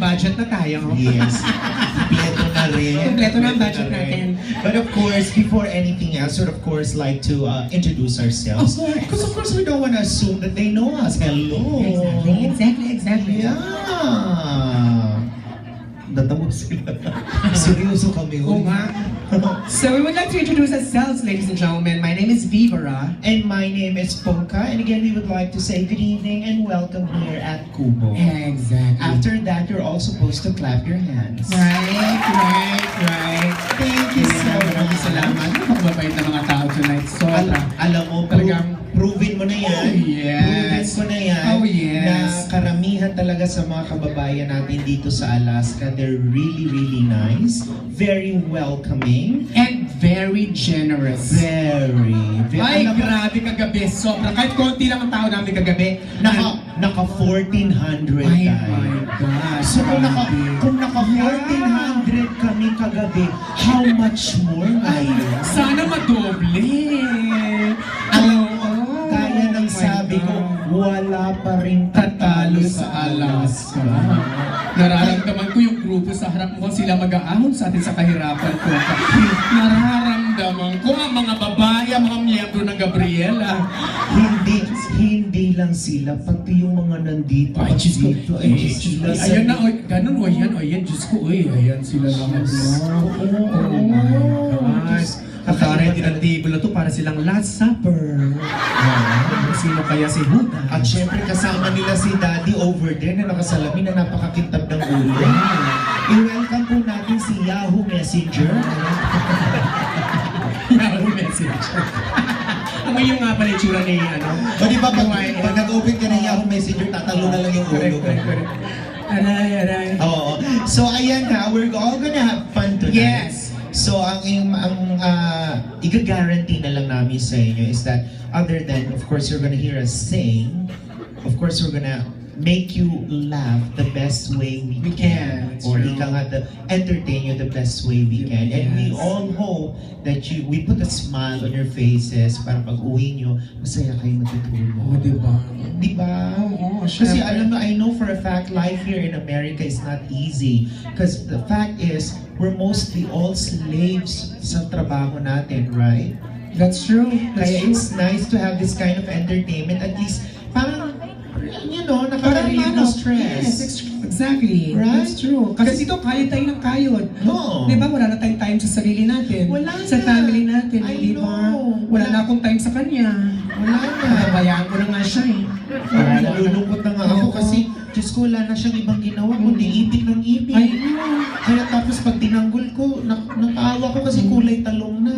budget na tayo. Yes. Kompleto na rin. Kompleto na ang budget natin. But of course, before anything else, we'd of course like to introduce ourselves. Of course. Because of course we don't want to assume that they know us. Hello. Exactly. Yeah. Natamo sila. Seryoso kami. Oo nga. So we would like to introduce ourselves, ladies and gentlemen. My name is Vivara. And my name is Ponka. And again, we would like to say good evening and welcome here at Kubo. Exactly. After that, you're all supposed to clap your hands. Right. Thank you so Maraming much. salamat. Napakababait na mga tao tonight. Sobra. Alam mo, Talagang- proven mo na yan. Oh, yes. Proven ko na yan. Oh, yes. Na karamihan talaga sa mga kababayan natin dito sa Alaska, they're really, really nice. Very welcoming. And very generous. Very. Ay, Alam mo, grabe kagabi. Sobra. Kahit konti lang ang tao namin kagabi. Naka 1,400 Ay, tayo. my God. So Grabe. kung naka 1,400 kami kagabi, how much more ngayon? Sana madoble. Kaya nang sabi ko, wala pa rin tatalo sa Alaska. Nararamdaman ko yung grupo sa harap mo sila mag-aahon sa atin sa kahirapan ko. Nararamdaman ko ang mga babae, ang mga miyembro ng Gabriela. Hindi lang sila, pati yung mga nandito. Ay, Diyos ko. Ay, Diyos ko. Ayan na, oy, ganun, o yan, Diyos ko, oy, ayan sila naman. Oh my gosh. Nakaready ng table na to para silang last supper. Sino kaya si Huda? At syempre kasama nila si Daddy over there na nakasalamin na napakakintab ng ulo. I-welcome po natin si Yahoo Messenger. Yahoo Messenger. Ang yung nga pala itsura ni, ano? O di ba pag nag-open ka ng Yahoo Messenger, tatalo na lang yung ulo. Correct. Aray. Oo. So ayan na, we're all gonna have fun tonight. Yes. So ang i-guarantee na lang namin sa inyo is that other than, of course, you're gonna hear us sing, of course, we're gonna make you laugh the best way we can. Or ika nga, entertain you the best way we can. And we all hope that we put a smile on your faces para pag uwi nyo, masaya kayo matutulog. Oo, diba? Diba? Oo, Kasi syempre. alam mo, I know for a fact, life here in America is not easy. Because the fact is, we're mostly all slaves sa trabaho natin, right? That's true. Kaya it's nice to have this kind of entertainment. At least, parang, nakaka-relieve ng stress. Yes, exactly. Right? That's true. Kasi dito, kaya tayo ng kayod. Oo. Di ba? Wala na tayong time sa sarili natin. Wala Sa na. family natin, I di ba? know. Wala na akong time sa kanya. Wala na. Nabayaan ko na nga siya eh. Nalulungkot na nga ako Oo. kasi, Diyos ko, wala na siyang ibang ginawa kundi ibig ng ibig. Ay, Kaya tapos pag tinanggol ko, nakaawa ko kasi kulay talong na.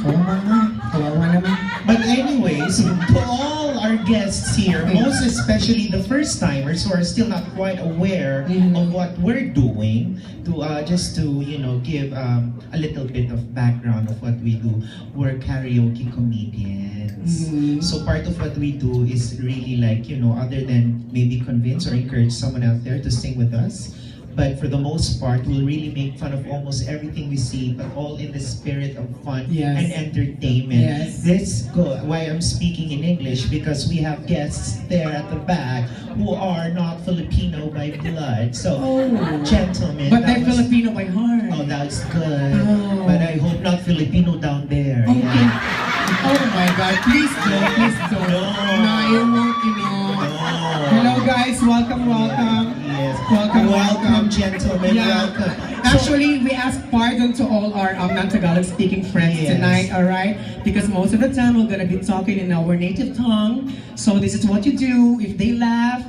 Kawawa naman. But anyways, to all our guests here, most especially the first timers who are still not quite aware of what we're doing, to just to give a little bit of background of what we do. We're karaoke comedians. So part of what we do is really like other than maybe convince or encourage someone out there to sing with us. But for the most part, we'll really make fun of almost everything we see, but all in the spirit of fun and entertainment. Yes. Why I'm speaking in English, because we have guests there at the back who are not Filipino by blood. So, gentlemen. But that they're was- Filipino by heart. Oh, that's good. Oh. But I hope not Filipino down there. Okay. Yeah. Oh my God, please don't. No. No, you won't, No. Hello guys, welcome. Yes. Welcome. Gentlemen. Yeah. Welcome. Actually, we ask pardon to all our non-Tagalog speaking friends Yes. tonight, alright? Because most of the time we're gonna be talking in our native tongue. So this is what you do. If they laugh,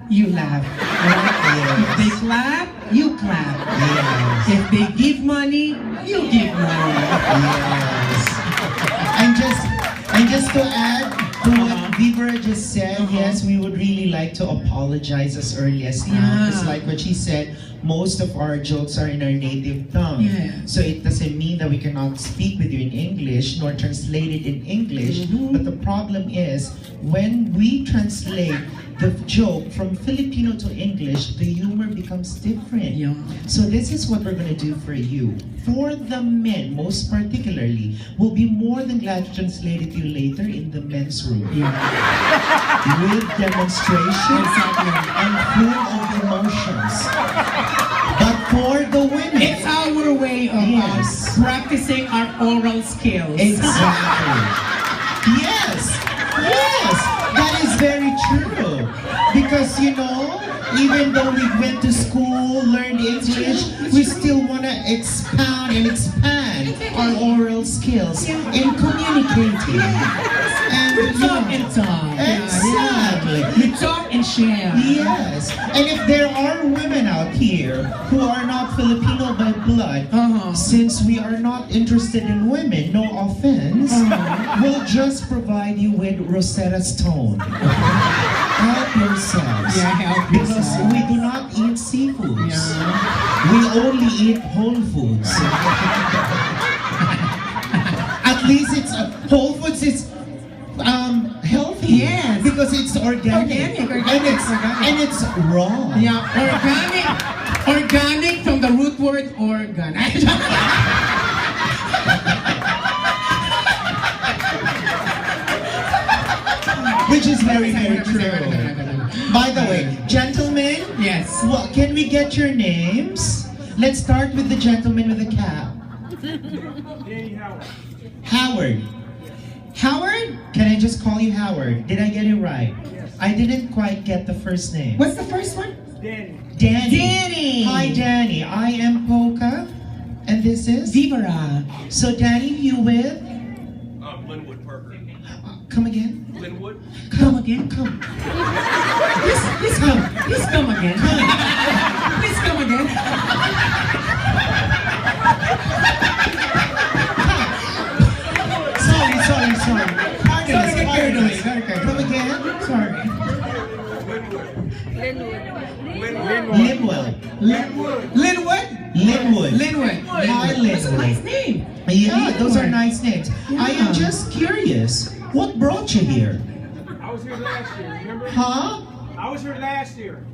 you laugh. Right? Yes. If they clap, you clap. Yes. If they give money, you give money. Yes. And just to add to what Vibra just said, yes, we would really like to apologize as early as now. Yeah. Just like what she said, most of our jokes are in our native tongue. Yeah. So it doesn't mean that we cannot speak with you in English nor translate it in English. But the problem is, when we translate the joke from Filipino to English, the humor becomes different. Yeah. So this is what we're gonna do for you. For the men, most particularly, we'll be more than glad to translate it to you later in the men's room. Yeah. With demonstration Exactly. and full of the It's our way of Yes. practicing our oral skills. Exactly. Yes. Yes. That is very true. Because, you know, even though we went to school, learned English, we still want to expound and expand our oral skills in communicating. And, We you talk know, and talk. Exactly. We talk and share. Yes. And if there are women out here who are not Filipino by blood, Uh-huh. since we are not interested in women, no offense, we'll just provide you with Rosetta Stone. Help yourselves. Yeah, help Because yourself. we do not eat seafoods. Yeah. We only eat whole foods. At least it's Whole Foods is healthy. Yes. Because it's organic. Organic. And it's raw. Yeah, organic from the root word organ. Which is very, very true. By the way, gentlemen, Yes. well, can we get your names? Let's start with the gentleman with the cap. Howard. Howard? Can I just call you Howard? Did I get it right? I didn't quite get the first name. What's the first one? Danny. Danny. Hi, Danny. I am Polka. And this is? Zebra. So, Danny, you with? Linwood Parker. Come again? Linwood? Come again. Come. Please come. Please come again. Please come again. Sorry. Pardon us, Sorry, pardon us. okay. Come again? Sorry. Linwood. Linwood? Linwood. Linwood. Hi, That's a nice Linwood. name. Yeah, those are Linwood. nice names. I am just curious. What brought you here? I was here last year, remember? Huh? I was here last year.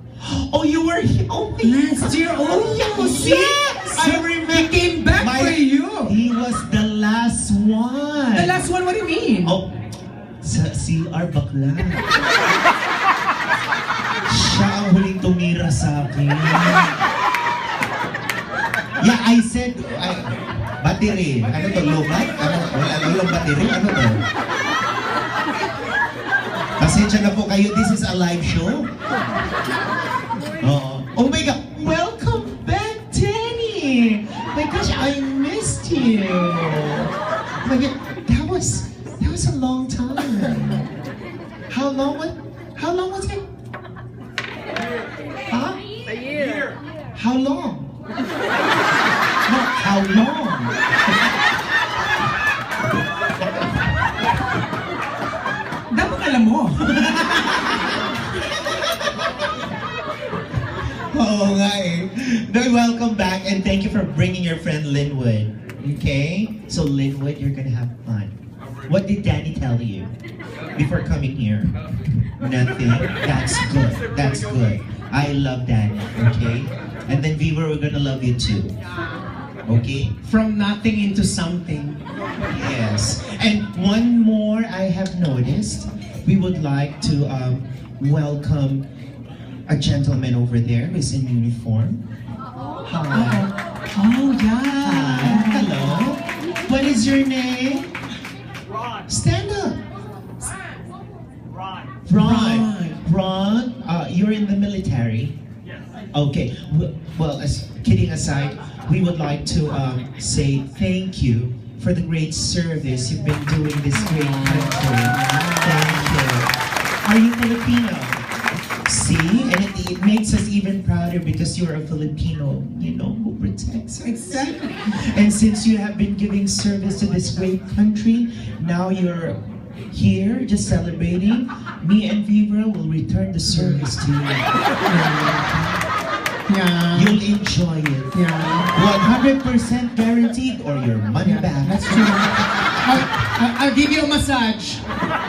Oh, you were here. Oh, Last year, oh, see? Yes, I So remember. He came back My- for you. He was the last one. The last one, what do you mean? Oh, sa CR bakla. Siya ang huling tumira sa akin. Yeah, I said, battery. Ano to, lobat? Ano, walang battery? Ano to? Pasensya na po kayo, this is a live show. Oo. Oh my God, welcome back, Danny! My gosh, I missed you. Oh my God, that was a long time. How long was it? Huh? A year. How long? No, how long? Dapat alam mo. Oo nga eh. No, welcome back and thank you for bringing your friend Linwood. Okay? So Linwood, you're gonna have fun. What did Danny tell you before coming here? Nothing. That's good. That's good. I love Danny. Okay? And then Viva, we're gonna love you too. Okay? From nothing into something. Yes. And one more I have noticed. We would like to welcome a gentleman over there who's in uniform. Hi. Oh, Hi. yeah. Hello. What is your name? Ron. Stand up. Ron. Ron, you're in the military. Yes. Okay. Well, as kidding aside, we would like to say thank you for the great service you've been doing this great country. Thank you. Are you Filipino? See, and it makes us even prouder because you're a Filipino, you know, who protects us. Exactly. And since you have been giving service to this great country, now you're here just celebrating. Me and Vibra will return the service to you. Yeah. You'll enjoy it. Yeah. 100% guaranteed or your money Yeah, back. that's true. I'll give you a massage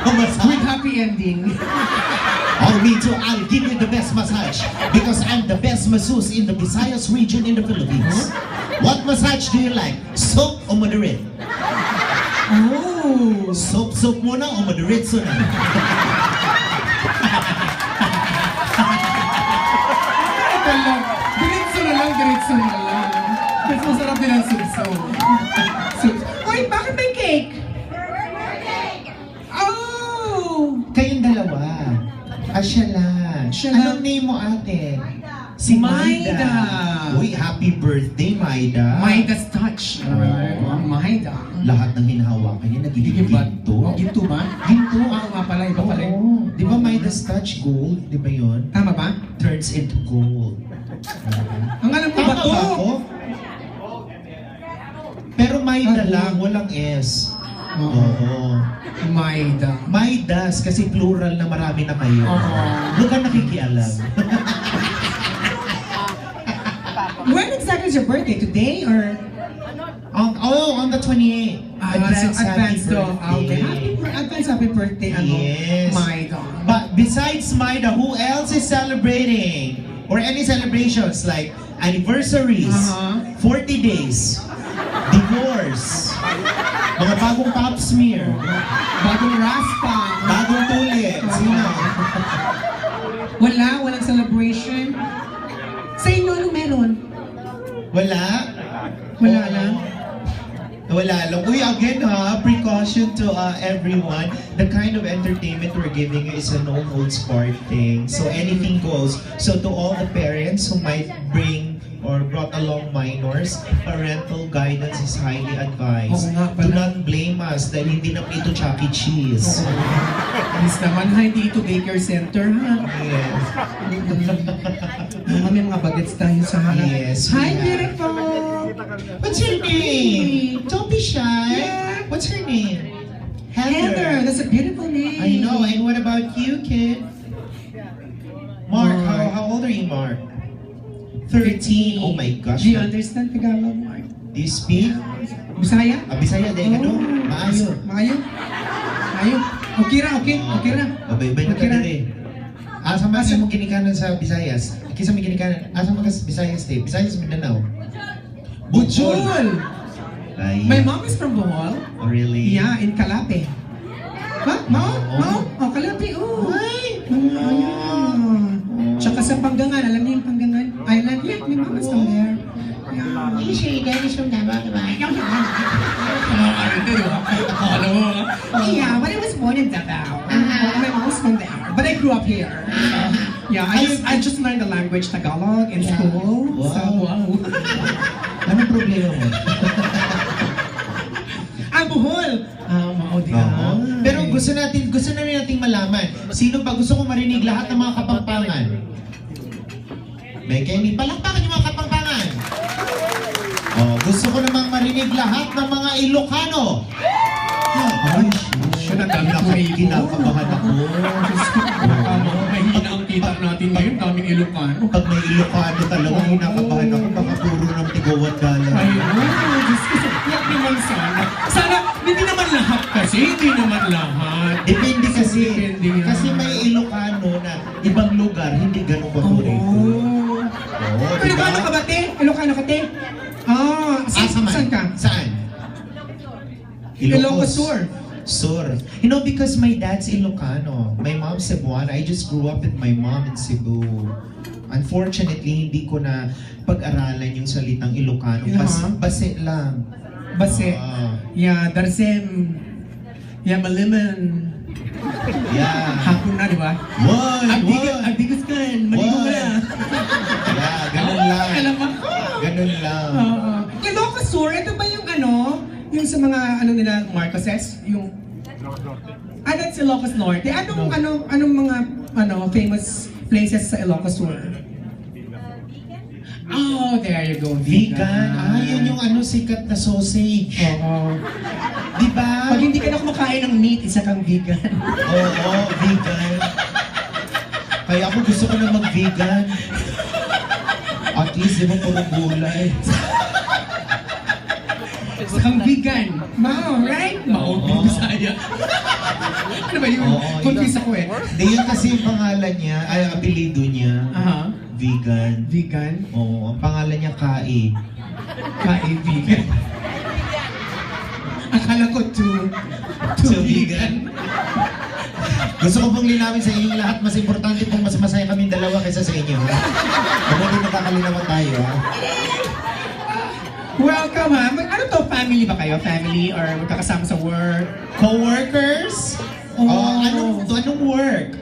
with happy ending. Oh, me too. I'll give you the best massage because I'm the best masseuse in the Visayas region in the Philippines. What massage do you like? Soap or moderate? Oh. Soap muna o moderate na? Diretso na lang. Mas masarap din ang sugso. Uy, bakit may cake? Oh! Kayong dalawa. Siya lang. Siya lang. Anong name mo, ate? Si Maida. Uy, happy birthday, Maida. Maida's touch. Maida. Lahat ng hinahawakan niya nagiging ginto. Oh, ginto ba? Ginto. Oo nga pala, iba pala. Oo. Di ba Maida's touch gold? Di ba yun? Tama ba? Turns into gold. Ang alam ko ba Tama to? ba ako? Pero Maida Ah, lang, walang S. Oo. Oo. Maida. Maidas, kasi plural na marami na kayo. Oo. Huwag ka nakikialam. When exactly is your birthday? Today or? On the 28th. Advance happy to. Okay. birthday. Happy birthday, ano? Yes. Maida. But besides Maida, who else is celebrating? Or any celebrations like anniversaries, 40 days, divorce, mga bagong pap smear, Bagong Rasta. bagong tulit. Sino? Walang celebration. Sa inyo, ano meron? Wala? Wala Oo. lang? Wala lang. Uy, again ha, precaution to everyone. The kind of entertainment we're giving you is a no holds barred thing. So anything goes. So to all the parents who might bring or brought along minors, parental guidance is highly advised. Oo nga pala. Do not blame us dahil hindi na ito Chuck E. Cheese. Please naman, ha, hindi ito daycare center, ha? Yes. May mga bagets tayo sa harap. Yes, Hi, we have. beautiful! What's her name? Don't be shy. Yeah. What's her name? Heather, that's a beautiful name. I know. And what about you, kid? Mark, Mark. how old are you, Mark? 13. Oh my gosh. Do you understand Tagalog, Mark? Do you speak? Bisaya? Bisaya, de ka no? Maayo. Maayo? Maayo? Okay ra, okay? Okay ra? Abay-bay na Okay ka ra? dali. Asa man mo ginikanan sa Visayas? Kisa mo ginikanan? Asa man ka sa Visayas, de? Visayas, Mindanao. Bujol! Ay. My mom is from Bohol. Oh, really? Yeah, in Calape. Ha? Mao? Oo. Mao? Oh, Calape, oh. Ay! Tsaka sa Panggangan, alam niyo yung Panggangan? Island, yeah, my mom is from there. Yeah. You sure your dad is from Davao, diba? Yeah, but I was born in Davao. My mom was from there. But I grew up here. Yeah, I just learned the language Tagalog in school. So, wow. Anong problema mo? Bohol! Mao di Oo. Pero gusto na rin nating malaman. Sino ba gusto kong marinig lahat ng mga Kapampangan? May Kenny, palakpakan yung mga Kapampangan. Oh, gusto ko namang marinig lahat ng mga Ilocano. Ay, Siya, ang dami ko rito. kinakabahan ako. Mahina ang kita natin ngayon, daming Ilocano. Pag may Ilocano talaga, kinakabahan ako. Baka puro ng tigawan dala. Ayun, Diyos ko, huwag naman sana. Sana, hindi naman lahat kasi, hindi naman lahat. Depende kasi. Depende yan. Kasi may Ilocano na ibang lugar, hindi ganun paborito. Oo, Pero diba? Ilocano ka ba, te? Ilocano ka, te? Saan ka? Saan? Ilocos Sur. Sur. You know, because my dad's Ilocano. My mom's Cebuana. I just grew up with my mom in Cebu. Unfortunately, hindi ko na pag-aralan yung salitang Ilocano. Base lang. Base. Ah. Yeah, Darsem. Yeah, Maliman. Yeah. Hapon na, di ba? One. Agdigas ka, maligo ka na. Yeah, ganun lang. Alam ako. Ganun lang. Ilocos Sur, ito ba yung ano, yung sa mga ano nila, Marcoses? Yung... that's Ilocos Norte. Anong mga famous places sa Ilocos Sur? Oh, there you go. Vegan. Yun yung sikat na sausage. Oo. Diba? Pag hindi ka na kumakain ng meat, isa kang vegan. Oo, vegan. Kaya ako gusto ko na mag-vegan. At least, di ba puro gulay? Isa kang vegan. Mao, right? Mao, Oo. Bisaya. Ano ba yun? Oo, Confused ako eh. Di yun kasi yung pangalan niya, ay apelido niya. Aha. Vegan. Vegan? Oo, ang pangalan niya Kai. Vegan. Akala ko to vegan. Gusto ko pong linawin sa inyong lahat, mas importante pong mas masaya kaming dalawa kaysa sa inyo. Ano din nagkakalinawan tayo, ha? Welcome ha. Ano to, family ba kayo? Family or magkakasama sa work? Co-workers? Oh. Anong work?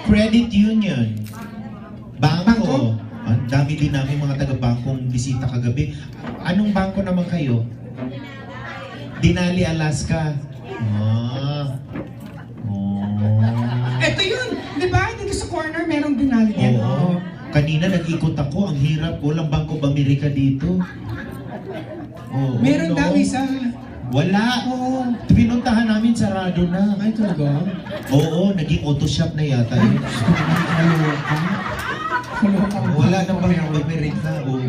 Credit union. Bangko? Bangko. Ang dami din namin mga taga-bangkong bisita kagabi. Anong bangko naman kayo? Denali, Alaska. Ah. Oh. Ito yun. Di ba? Dito sa corner, merong Denali yan. Oo. Kanina nag-ikot ako. Ang hirap. Walang Bangko of America dito. Oo, Meron no? daw isa. Wala. Oo. Pinuntahan namin, sarado na. Ay, talaga? Oo, naging auto shop na yata yun. Wala na Bangko of America. Oo.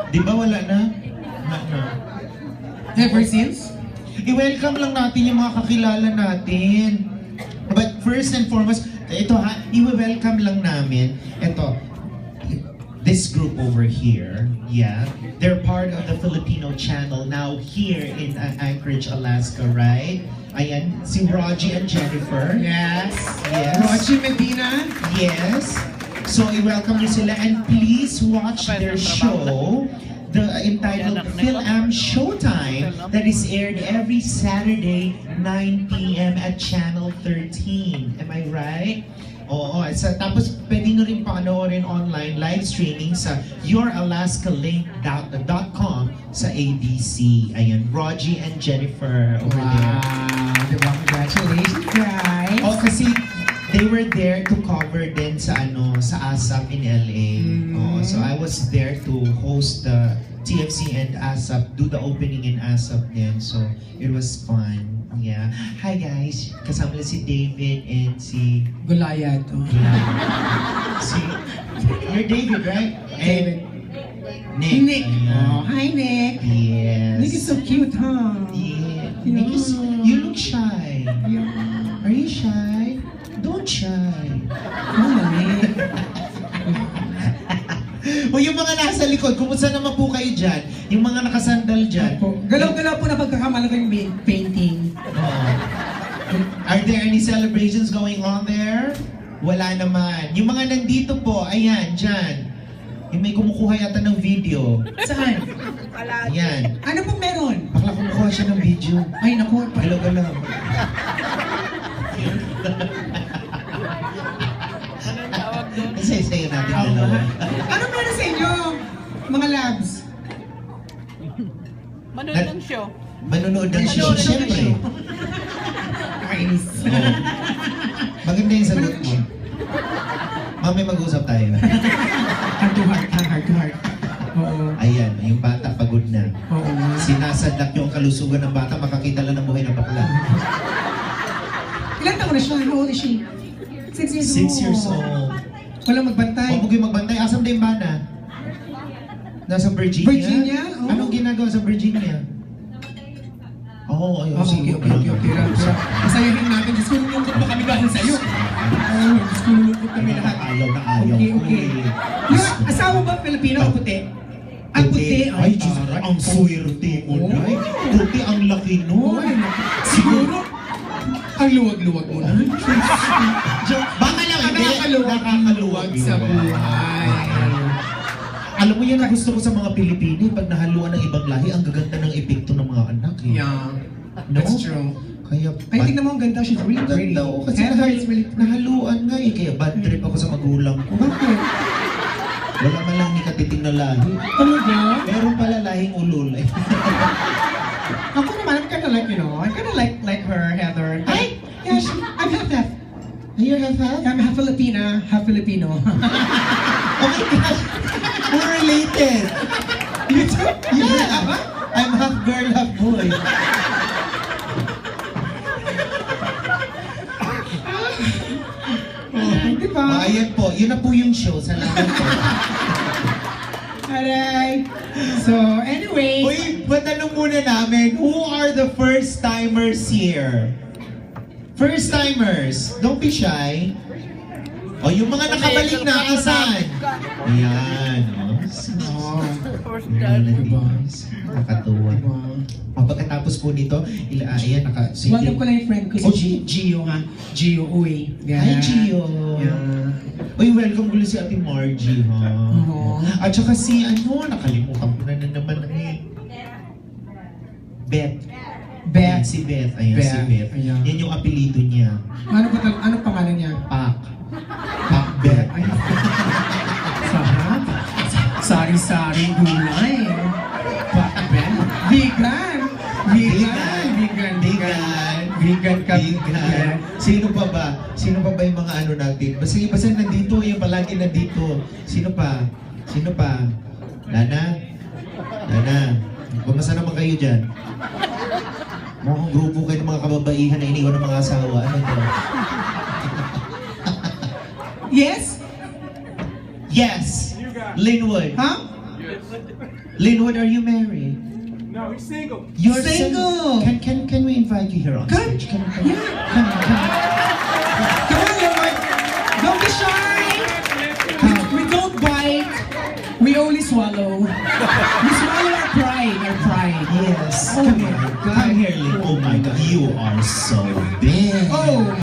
Di ba wala na? Na. Ever since? I-welcome lang natin yung mga kakilala natin. But first and foremost, ito ha, i-welcome lang namin. Ito, this group over here, yeah, they're part of the Filipino channel now here in Anchorage, Alaska, right? Ayan, si Rogie and Jennifer. Yes. Yes. Rogie Medina. Yes. So, i-welcome nyo sila and please watch their show, the entitled Phil-Am Showtime, that is aired every Saturday, 9 p.m. at Channel 13. Am I right? Oo. Tapos, pwede nyo rin panoorin online, live streaming sa youralaskaLink.com sa ABC. Ayan, Rogie and Jennifer over there. Wow. Diba? Congratulations, guys. Oh, kasi they were there to cover din sa sa ASAP in LA. Oh, so I was there to host the TFC and ASAP, do the opening in ASAP din. So it was fun. Yeah. Hi guys. Kasama nila si David and si Goliath. Oh. You're David, right? David. And Nick. Nick. Oh, hi, Nick. Yes. Nick is so cute, huh? Yeah. Nick is, you look shy. Yeah. Are you shy? Don't shy. Oh, Nick. O yung mga nasa likod, kumusta naman po kayo dyan? Yung mga nakasandal dyan? Galaw-galaw po na pagkakamala ko yung painting. Are there any celebrations going on there? Wala naman. Yung mga nandito po, ayan, dyan. Yung may kumukuha yata ng video. Saan? Ayan. Ano po meron? Bakla kumukuha siya ng video. Ay, naku. Galaw-galaw. Isa-isayo natin dalawa. Ano meron sa inyo? Mga labs? Manood ng show. Manonood ng show, Manonood ng siyempre. show. Nakainis. Oo. Maganda yung sagot mo. Mami, mag-usap tayo. Heart to heart, ha? Heart to heart. Oo. Ayan, yung bata pagod na. Oo. Sinasadlak yung kalusugan ng bata, makakita lang ng buhay ng bakla. Ilan taon na siya? How old is she? 6 years old. 6 years old. Walang magbantay. Huwag mo kayo magbantay. Asan na yung bana? Nasa Virginia? Virginia? Oh. Anong ginagawa sa Virginia? Oo, ayun. Oh, okay. Masayahin natin. Diyos ko, nulungkot pa kami dahil sa'yo. Oh, Diyos ko, nulungkot kami lahat. Ayaw na ayaw. Okay. Yung asawa ba Pilipino o puti? Ang puti. Ay, Diyos, ang swerte mo, Oh. Day. Puti ang laki nun. Ay, siguro, ang luwag-luwag mo na. Baka lang, hindi. Nakakaluwag sa buhay. Alam mo yan ang gusto ko sa mga Pilipino, pag nahaluan ng ibang lahi, ang gaganda ng epekto ng mga anak. Eh. Yeah, No? that's true. Kaya, Ay, tignan mo ang ganda. She's really pretty. ganda ko kasi Heather is really pretty. nahaluan nga eh. Kaya bad trip ako sa magulang ko. Bakit? Wala man lang ni katiting na lahi. Talaga? Meron pala lahing ulol eh. Ako naman, I'm kinda like, I'm kinda like her, Heather. Ay! Yeah, I'm half. You're half? I'm half Filipina, half Filipino. Oh my gosh! We're related! You too? Yeah! I'm half girl, half boy. Di ba? Ayan po, yun na po yung show. Salamat po. Alright. So, anyway. Uy, patanong muna namin, who are the first-timers here? First-timers, don't be shy. O, yung mga nakabalik na, asan? Ayan, o. Oh, Diba? Nakakatuwa. O, pagkatapos po nito, ayan, welcome ko lang yung friend ko, Oh, si Gio ha. Gio, uy. Hi, Gio. Yeah. Uy, welcome ko lang si Ate Margie, ha? Oo. At saka si, nakalimutan ko na naman Beth. Beth. Si Beth. Ayan, Beth. si Beth. Ayan. Yan yung apelido niya. Ano pangalan niya? Pak. Pak Beth. Ay, sarap. Sari-sari gulay. Pakben. Vegan. Vegan. Vegan. Vegan. Vegan ka. Vegan. Sino pa ba? Sino pa ba yung mga ano natin? Basta nandito, yung palagi nandito. Sino pa? Sino pa? Lana? Lana? Kumusta naman kayo dyan? Mukhang grupo kayo ng mga kababaihan na iniwan ng mga asawa. Ano to? Yes? Yes! You got it. Linwood. Huh? Linwood, are you married? No, he's single. You're Single. Can we invite you here on Come. stage? Come. Yeah. Come. Come on, Lord. Don't be shy. We don't bite. We only swallow. We swallow our pride. Our pride. Yes. Oh Come my here. God. Come here, Lynn. Oh my God. You are so big.